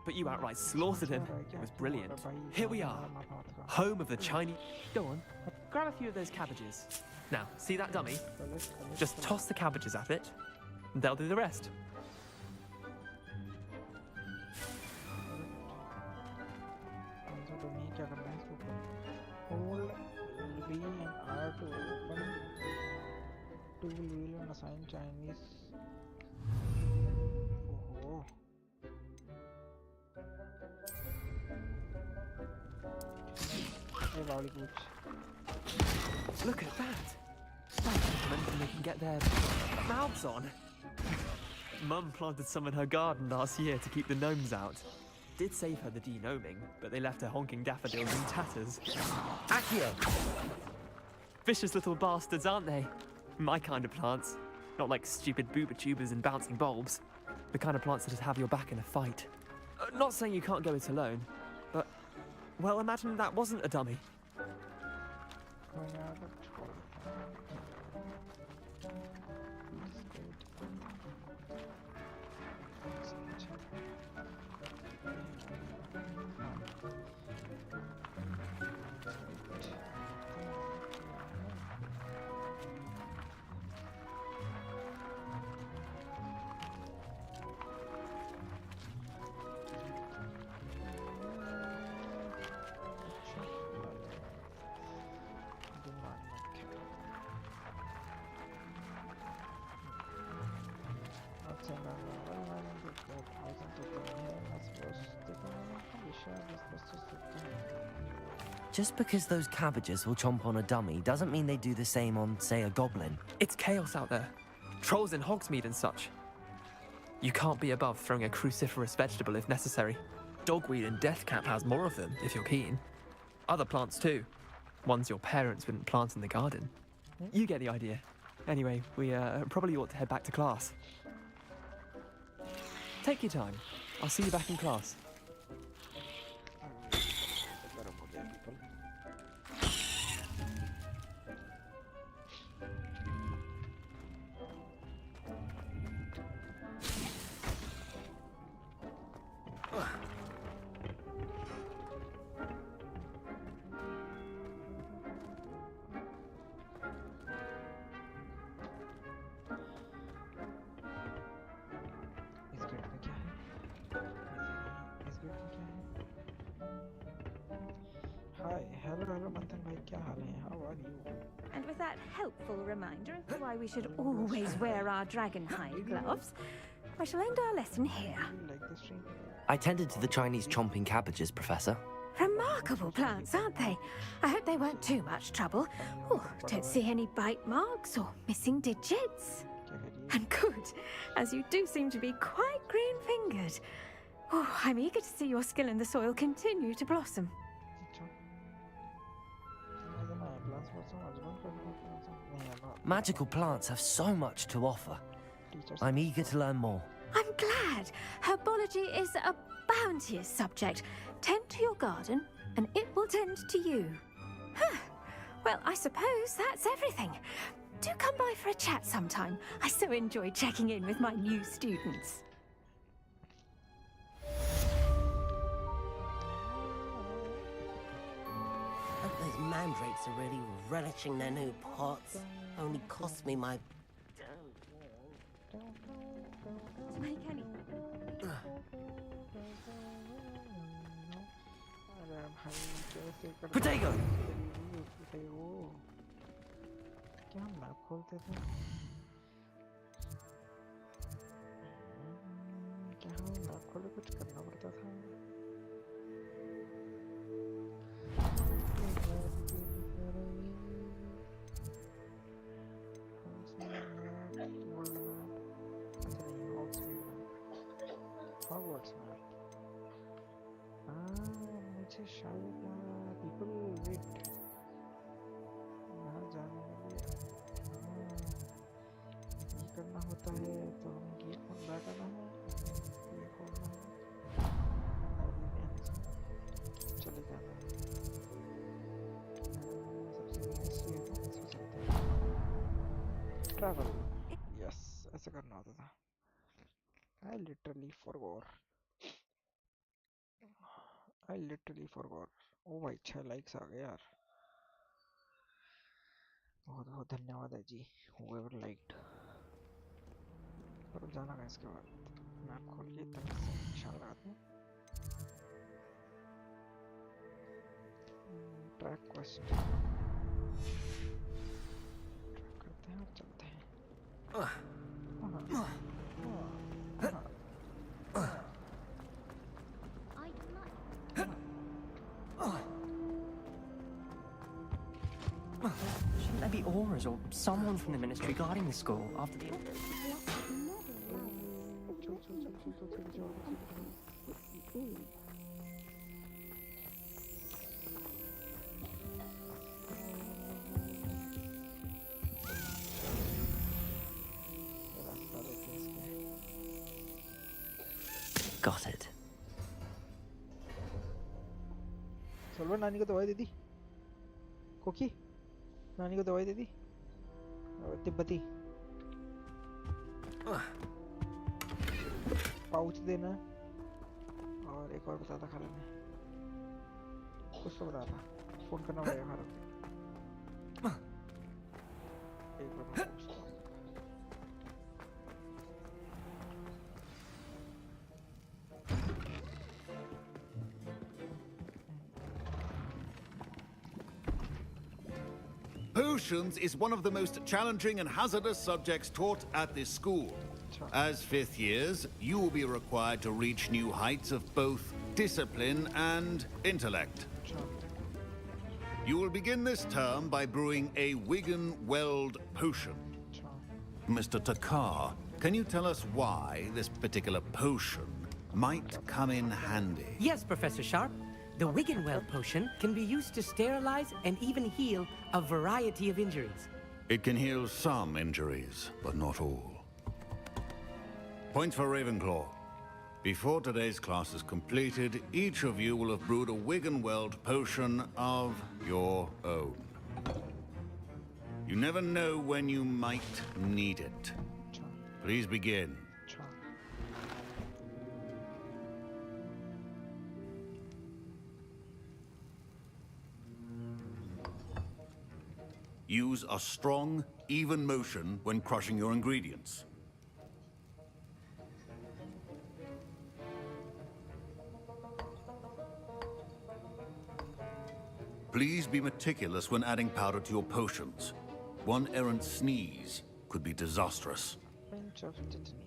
But you outright slaughtered him. It was brilliant. Here we are. Home of the Chinese... Go on. Grab a few of those cabbages. Now, see that dummy? Just toss the cabbages at it, and they'll do the rest. क्या करना है इसको hold B and R to open tool wheel and assign Chinese. Oh, Look at that! When they can get their mouths on. Mum planted some in her garden last year to keep the gnomes out. Did save her the de-gnoming, but they left her honking daffodils in tatters. Accio! Vicious little bastards, aren't they? My kind of plants. Not like stupid booba tubers and bouncing bulbs. The kind of plants that just have your back in a fight. Not saying you can't go it alone, but... Well, imagine that wasn't a dummy. Just because those cabbages will chomp on a dummy doesn't mean they do the same on, say, a goblin. It's chaos out there. Trolls in Hogsmeade and such. You can't be above throwing a cruciferous vegetable if necessary. Dogweed and deathcap has more of them, if you're keen. Other plants too. Ones your parents wouldn't plant in the garden. You get the idea. Anyway, we probably ought to head back to class. Take your time. I'll see you back in class. Hello Manthan bhai, क्या हाल है? How are you? And with that helpful reminder of why we should always wear our dragon hide gloves, I shall end our lesson here. Like the stream? I tended to the Chinese chomping cabbages, Professor. Remarkable plants, aren't they? I hope they weren't too much trouble. Oh, don't see any bite marks or missing digits. And good, as you do seem to be quite green-fingered. Oh, I'm eager to see your skill in the soil continue to blossom. Magical plants have so much to offer. I'm eager to learn more. I'm glad. Herbology is a bounteous subject. Tend to your garden, and it will tend to you. Huh. Well, I suppose that's everything. Do come by for a chat sometime. I so enjoy checking in with my new students. Hope those mandrakes are really relishing their new pots. Only cost me my... Potato! क्या map खोलते थे? क्या हमें map खोले कुछ करना पड़ता था? Hogwarts map. मुझे शायद people wait. यहाँ जाने के लिए ये करना होता है तो हमें गेट खोल बैक आना है ये खोलना है चले जाना है सबसे नीचे है तो इसमें चलते हैं ट्रैवल यस ऐसा करना होता था I literally forgot ओ भाई 6 लाइक्स आ गए यार बहुत बहुत धन्यवाद है जी whoever liked और जाना है इसके बाद मैप खोल के तब से निशान लगाते हैं ट्रैक क्वेश्चन ट्रैक करते हैं और चलते हैं Shouldn't there be auras or someone from the ministry guarding the school after the... Got it. Solver नानी को दवाई दे दी कोकी नानी को दवाई दे दी तिब्बती पाउच देना और एक और बताता खा लेना कुछ तो बता था फोन करना पड़ेगा खा एक बार Potions is one of the most challenging and hazardous subjects taught at this school. As fifth years, you will be required to reach new heights of both discipline and intellect. You will begin this term by brewing a Wigan-Weld potion. Mr. Takar, can you tell us why this particular potion might come in handy? Yes, Professor Sharp. The Wigan-Weld potion can be used to sterilize and even heal a variety of injuries. It can heal some injuries, but not all. Points for Ravenclaw. Before today's class is completed, each of you will have brewed a Wigan-Weld potion of your own. You never know when you might need it. Please begin. Use a strong, even motion when crushing your ingredients. Please be meticulous when adding powder to your potions. One errant sneeze could be disastrous. Pinch of tetany.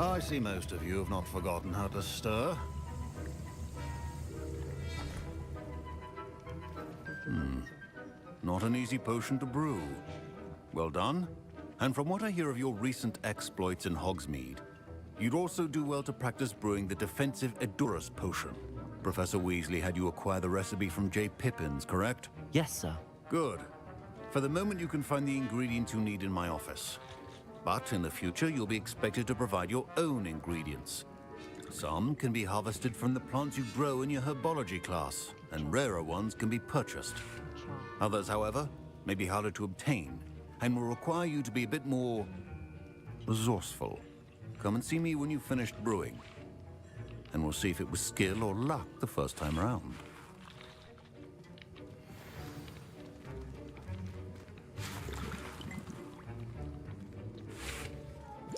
I see most of you have not forgotten how to stir. Not an easy potion to brew. Well done. And from what I hear of your recent exploits in Hogsmeade, you'd also do well to practice brewing the defensive Edurus potion. Professor Weasley had you acquire the recipe from J. Pippin's, correct? Yes, sir. Good. For the moment, you can find the ingredients you need in my office. But in the future, you'll be expected to provide your own ingredients. Some can be harvested from the plants you grow in your herbology class, and rarer ones can be purchased. Others, however, may be harder to obtain, and will require you to be a bit more resourceful. Come and see me when you've finished brewing, and we'll see if it was skill or luck the first time around.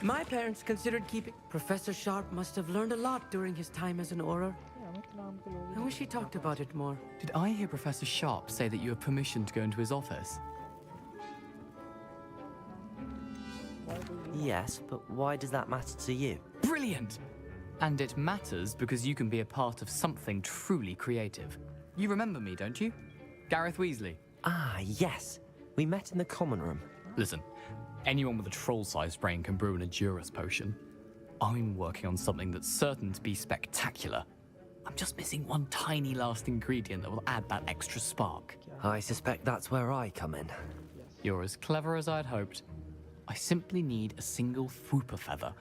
My parents considered keeping... Professor Sharp must have learned a lot during his time as an Auror. I wish he talked about it more. Did I hear Professor Sharp say that you have permission to go into his office? Yes, but why does that matter to you? Brilliant! And it matters because you can be a part of something truly creative. You remember me, don't you? Gareth Weasley. Ah, yes. We met in the common room. Listen, anyone with a troll-sized brain can brew an Edurus potion. I'm working on something that's certain to be spectacular. I'm just missing one tiny last ingredient that will add that extra spark. I suspect that's where I come in. You're as clever as I'd hoped. I simply need a single Fwooper feather.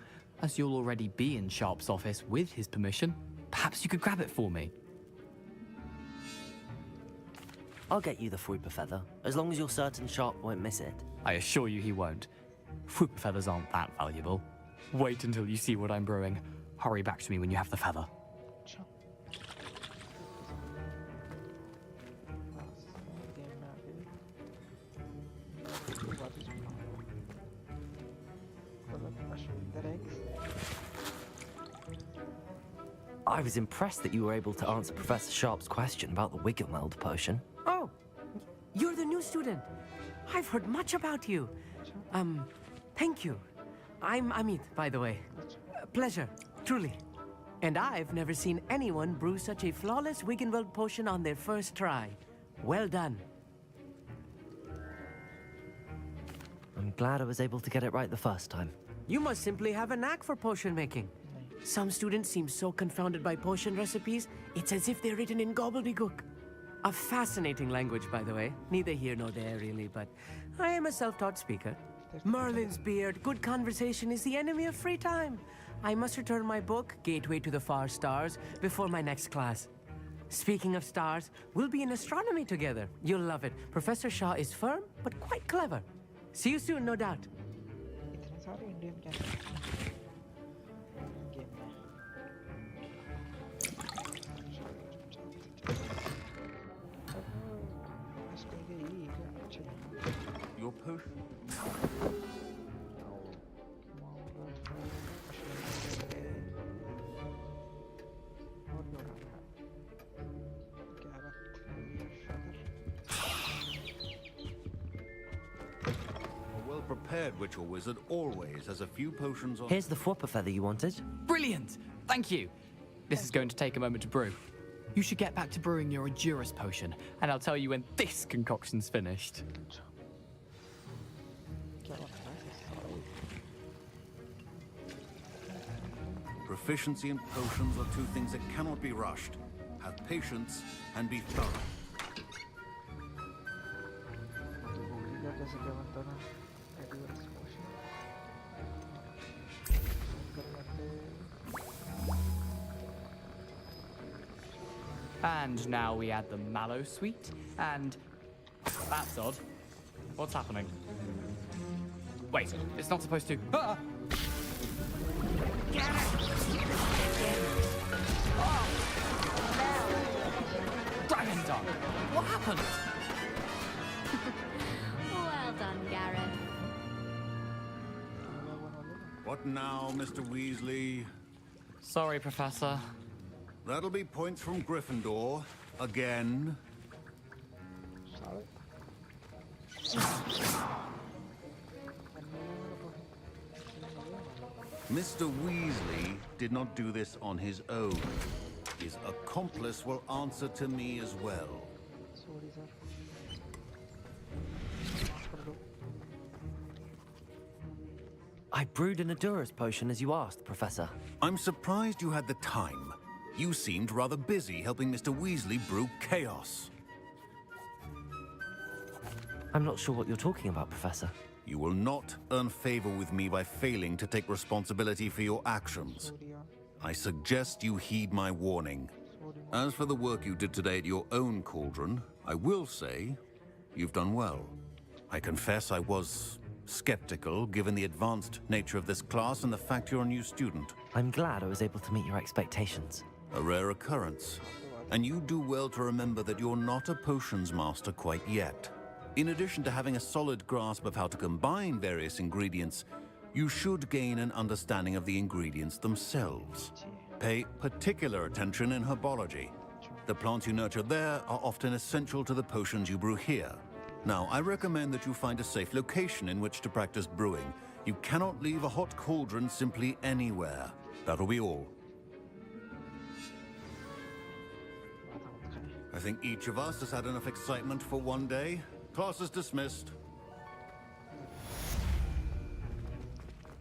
As you'll already be in Sharp's office with his permission, perhaps you could grab it for me. I'll get you the Fwooper feather, as long as you're certain Sharp won't miss it. I assure you he won't. Fwooper feathers aren't that valuable. Wait until you see what I'm brewing. Hurry back to me when you have the feather. I was impressed that you were able to answer Professor Sharp's question about the Wiggenweld potion. Oh, you're the new student. I've heard much about you. Thank you. I'm Amit, by the way. Pleasure, truly. And I've never seen anyone brew such a flawless Wiggenweld potion on their first try. Well done. I'm glad I was able to get it right the first time. You must simply have a knack for potion making. Some students seem so confounded by potion recipes, it's as if they're written in gobbledygook. A fascinating language, by the way. Neither here nor there, really, but I am a self-taught speaker. Merlin's beard, good conversation is the enemy of free time. I must return my book, Gateway to the Far Stars, before my next class. Speaking of stars, we'll be in astronomy together. You'll love it. Professor Shah is firm, but quite clever. See you soon, no doubt. Your potion. A well-prepared ritual wizard always has a few potions on. Here's the Fwooper feather you wanted. Brilliant! Thank you. This is going to take a moment to brew. You should get back to brewing your Edurus potion, and I'll tell you when this concoction's finished. Proficiency in potions are two things that cannot be rushed. Have patience and be thorough. And now we add the mallow sweet, and that's odd. What's happening? Wait, it's not supposed to. Ah! Dragon Dog! What happened? Well done, Gareth. What now, Mr. Weasley? Sorry, Professor. That'll be points from Gryffindor. Again. Mr. Weasley did not do this on his own. His accomplice will answer to me as well. I brewed an Adurus potion as you asked, Professor. I'm surprised you had the time. You seemed rather busy helping Mr. Weasley brew chaos. I'm not sure what you're talking about, Professor. You will not earn favor with me by failing to take responsibility for your actions. I suggest you heed my warning. As for the work you did today at your own cauldron, I will say you've done well. I confess I was skeptical, given the advanced nature of this class and the fact you're a new student. I'm glad I was able to meet your expectations. A rare occurrence. And you do well to remember that you're not a potions master quite yet. In addition to having a solid grasp of how to combine various ingredients, you should gain an understanding of the ingredients themselves. Pay particular attention in herbology. The plants you nurture there are often essential to the potions you brew here. Now, I recommend that you find a safe location in which to practice brewing. You cannot leave a hot cauldron simply anywhere. That'll be all. I think each of us has had enough excitement for one day. Class is dismissed.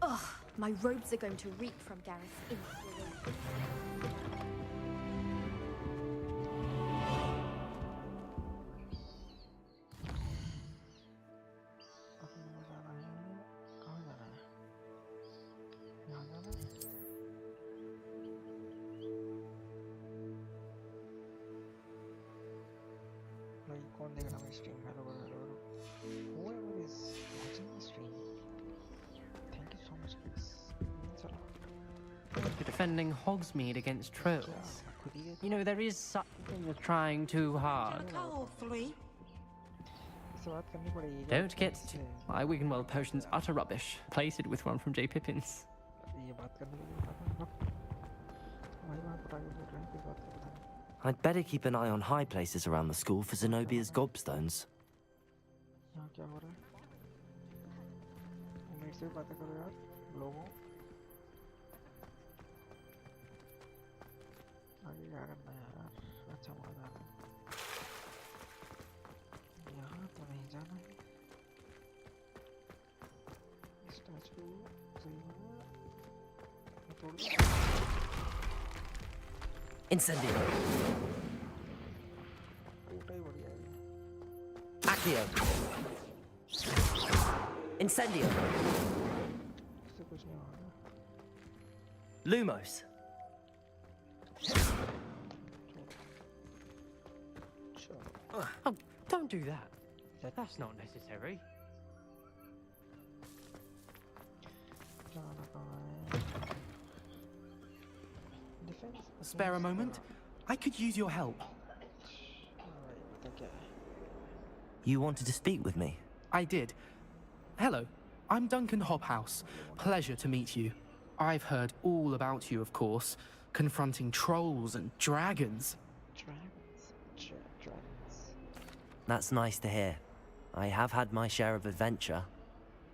Ugh, my robes are going to reek from Gareth's influence. कौन देख रहा है stream? Hello hello whoever is watching the stream, thank you so much guys. Means a lot. You're defending Hogsmeade against trolls. You know, there is such a thing as trying too hard. Don't get my Wiggenweld potion's utter rubbish. Place it with one from J. Pippin's. I'd better keep an eye on high places around the school for Zenobia's gobstones. यहाँ क्या हो रहा है? मेरे से बातें करो यार, लोगों। आगे क्या करना है यार? अच्छा मजा आ रहा है। यहाँ तो नहीं जाना है। स्टैचू सही है। तोड़ दो। Incendio. Accio. Incendio. Lumos. Oh, don't do that. That's not necessary. Spare a moment? I could use your help. You wanted to speak with me? I did. Hello, I'm Duncan Hobhouse. Pleasure to meet you. I've heard all about you, of course, confronting trolls and dragons. Dragons. That's nice to hear. I have had my share of adventure.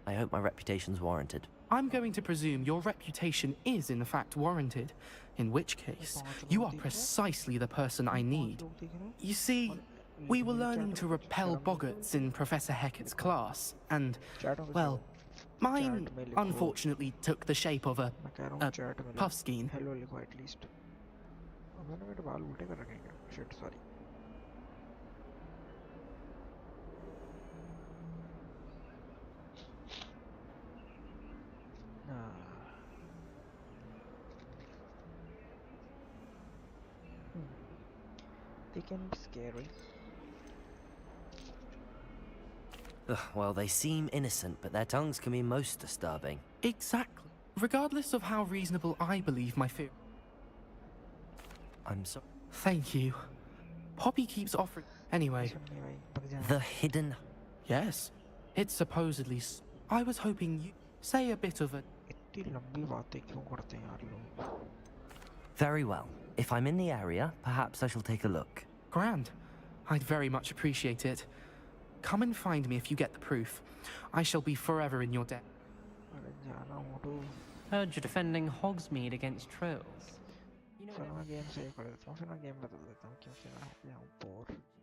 I hope my reputation's warranted. I'm going to presume your reputation is in fact warranted, in which case, you are precisely the person I need. You see, we were learning to repel boggarts in Professor Hecat's class, and, well, mine unfortunately took the shape of a puffskein. Hello लिखो at least. मैंने मेरे बाल उल्टे कर रखे हैं. Shit, sorry. They can be scary. Well, they seem innocent, but their tongues can be most disturbing. Exactly. Regardless of how reasonable I believe my fear. I'm sorry. Thank you. Poppy keeps offering. Anyway. The hidden. Yes. It's supposedly. I was hoping you say a bit of a. Very well. If I'm in the area, perhaps I shall take a look. Grand. I'd very much appreciate it. Come and find me if you get the proof. I shall be forever in your debt. Heard you're defending Hogsmeade against trolls.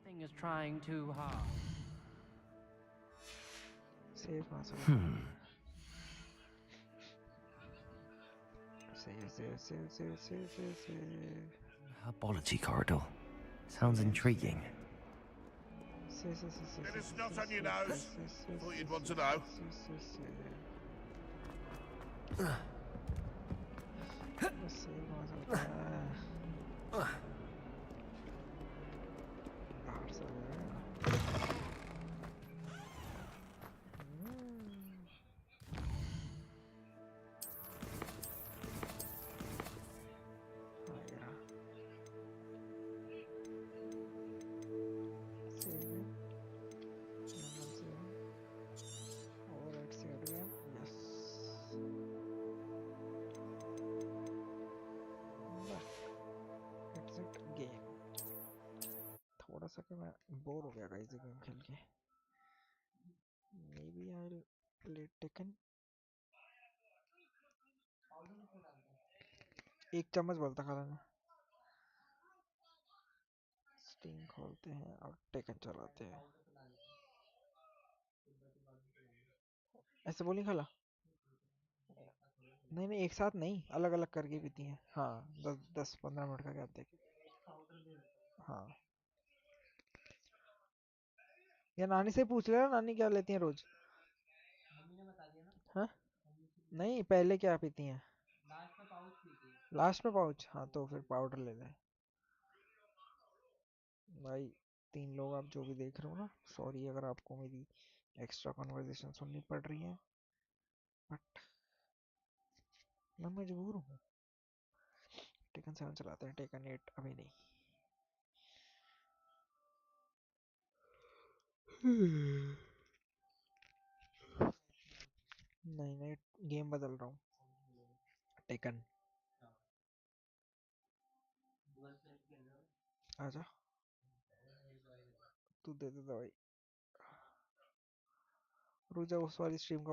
Thing is trying too hard. Herbology corridor. Sounds intriguing. Any snot on your nose? Thought you'd want to know. थोड़ा सा कि मैं bore हो गया guys game खेल के. Maybe I'll play Tekken. एक चम्मच बोलता खा लेना. स्टीम खोलते हैं और टेकन चलाते हैं. ऐसे बोलिंग खाला. नहीं नहीं एक साथ नहीं, अलग अलग करके पीती हैं. हाँ 10-15 मिनट का गैप देके. हाँ या नानी से पूछ लेना, नानी क्या लेती हैं रोज. हाँ नहीं पहले क्या पीती हैं. लास्ट में पाउच. हाँ तो फिर पाउडर ले लें भाई. 3 लोग आप जो भी देख रहे हो ना, सॉरी अगर आपको मेरी एक्स्ट्रा कन्वर्सेशन सुननी पड़ रही है, बट मैं मजबूर हूँ. टेकन 7 चलाते हैं, टेकन 8 अभी नहीं. नहीं नहीं गेम बदल रहा हूँ. टेकन आजा, तू दे दे दवाई. रुक जा, उस वाली स्ट्रीम का